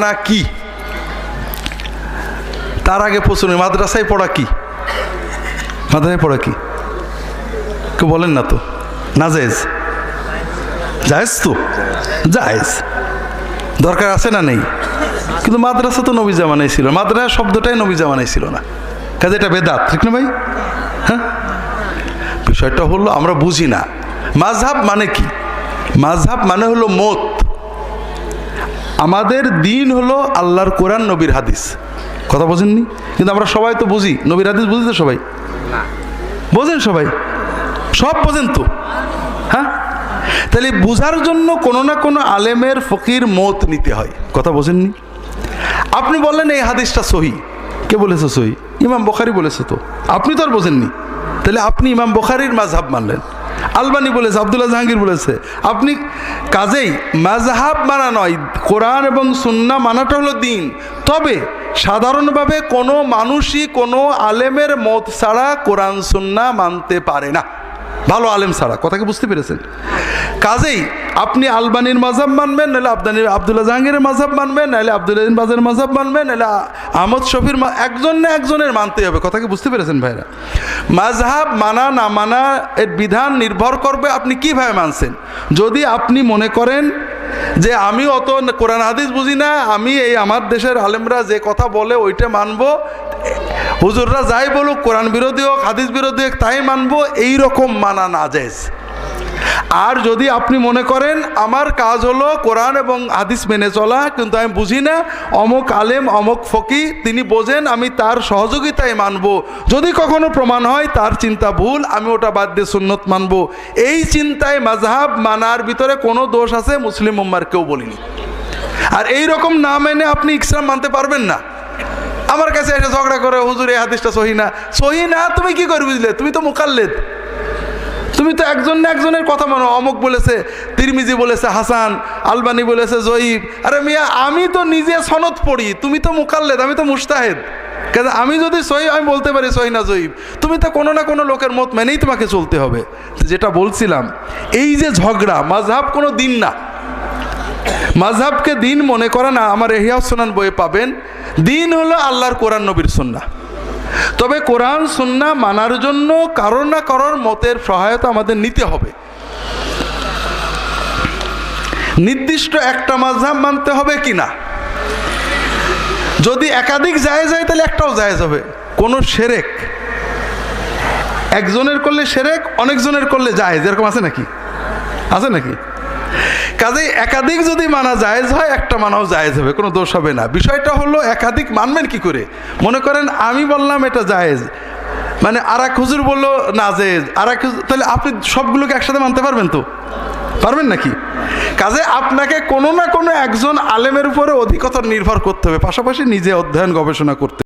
না কি তার আগে প্রশ্ন, মাদ্রাসায় পড়া কি? মাদ্রাসায় পড়া কি কেউ বলেন না তো? না জায়েজ? জায়েজ তো, জায়েজ, দরকার আছে না নেই? কিন্তু মাদ্রাসা তো নবী জামানায় ছিল, মাদ্রাসা শব্দটাই নবী জামানায় ছিল না, কাজে এটা বেদাত, ঠিক না ভাই? হ্যাঁ, বিষয়টা হলো আমরা বুঝি না মাযহাব মানে কি। মাযহাব মানে হলো মত। আমাদের দিন হলো আল্লাহর কোরআন, নবীর হাদিস। কথা বোঝেননি? কিন্তু আমরা সবাই তো বুঝি, নবীর হাদিস বুঝি তো সবাই? বোঝেন সবাই? সব বোঝেন তো? হ্যাঁ, তাহলে বুঝার জন্য কোনো না কোনো আলেমের ফকির মত নিতে হয়। কথা বোঝেননি? আপনি বললেন এই হাদিসটা সহি, কে বলেছে সহি? ইমাম বুখারী বলেছে, তো আপনি তো আর বোঝেননি, তাহলে আপনি ইমাম বুখারীর মাযহাব মানলেন। আলবানী বলেছে, আব্দুল্লাহ জাহাঙ্গীর বলেছে, আপনি কাজেই মাযহাব মানা নয়, কোরআন এবং সুন্নাহ মানাটা হলো দিন। তবে সাধারণভাবে কোনো মানুষই কোনো আলেমের মত ছাড়া কোরআন সুন্নাহ মানতে পারে না, ভালো আলেম ছাড়া। কথাকে বুঝতে পেরেছেন? কাজেই আপনি আলবানীর মাযহাব মানবেন, নাহলে আব্দুল্লাহ জাহাঙ্গীরের মাযহাব মানবেন, নাহলে আব্দুল আজিজ বাজের মাযহাব মানবেন, নাহলে আহমদ শফির, একজন না একজনের মানতে হবে। কথাকে বুঝতে পেরেছেন ভাইরা? মাযহাব মানা না মানা এর বিধান নির্ভর করবে আপনি কিভাবে মানছেন। যদি আপনি মনে করেন যে আমি অত কোরআন হাদিস বুঝি না, আমি এই আমার দেশের আলেমরা যে কথা বলে ওইটা মানবো, হুজুররা যাই বলুক, কোরআন বিরোধী হোক হাদিস বিরোধী হোক তাই মানবো, এইরকম মানা না জায়েজ। আর যদি আপনি মনে করেন আমার কাজ হলো কোরআন এবং হাদিস মেনে চলা, কিন্তু আমি বুঝি না, অমুক আলেম অমুক ফকি তিনি বোঝেন, আমি তার সহযোগিতায় মানব, যদি কখনো প্রমাণ হয় তার চিন্তা ভুল, আমি ওটা বাদ দিয়ে সুন্নত মানব, এই চিন্তায় মাযহাব মানার ভিতরে কোনো দোষ আছে মুসলিম উম্মার কেউ বলিনি। আর এই রকম না মেনে আপনি ইসলাম মানতে পারবেন না। আমার কাছে এসে ঝগড়া করে, হুজুর এই হাদিসটা সহি না। সহি না তুমি কি করে বুঝলে? তুমি তো মুকাল্লিদ, তুমি তো একজন না একজনের কথা মানো। অমুক বলেছে তিরমিজি বলেছে হাসান, আলবানী বলেছে জয়ীব। আরে মিয়া, আমি তো নিজে সনদ পড়ি, তুমি তো মুকাল্লিদ, আমি তো মুজতাহিদ। কাজে আমি যদি সহি আমি বলতে পারি সহি না জয়ীব, তুমি তো কোনো না কোনো লোকের মত মেনেই তোমাকে চলতে হবে। যেটা বলছিলাম, এই যে ঝগড়া, মাযহাব কোনো দিন না। মাযহাবকে দিন মনে করে না। আমার ইহয়া সুনান বইয়ে পাবেন, দিন হলো আল্লাহর কোরআন নবীর সুন্নাহ। তবে কোরআন সুন্নাহ মানার জন্য কারোর না কারোর মতের সহায়তা আমাদের নিতে হবে। নির্দিষ্ট একটা মাযহাব মানতে হবে কি না? যদি একাধিক জায়েজ হয় তাহলে একটাও জায়েজ হবে। কোনো শিরক একজনের করলে শিরক, অনেকজনের করলে জায়েজ, এরকম আছে নাকি? আছে নাকি? কাজেই একাধিক যদি মানা জায়েজ হয়, একটা মানাও জায়েজ হবে, কোনো দোষ হবে না। বিষয়টা হলো একাধিক মানবেন কি করে। মনে করেন আমি বললাম এটা জায়েজ, মানে আর এক হুজুর বললো না জায়েজ, আর এক হুজুর, তাহলে আপনি সবগুলোকে একসাথে মানতে পারবেন তো? পারবেন নাকি? কাজে আপনাকে কোনো না কোনো একজন আলেমের উপরে অধিকতর নির্ভর করতে হবে, পাশাপাশি নিজে অধ্যয়ন গবেষণা করতে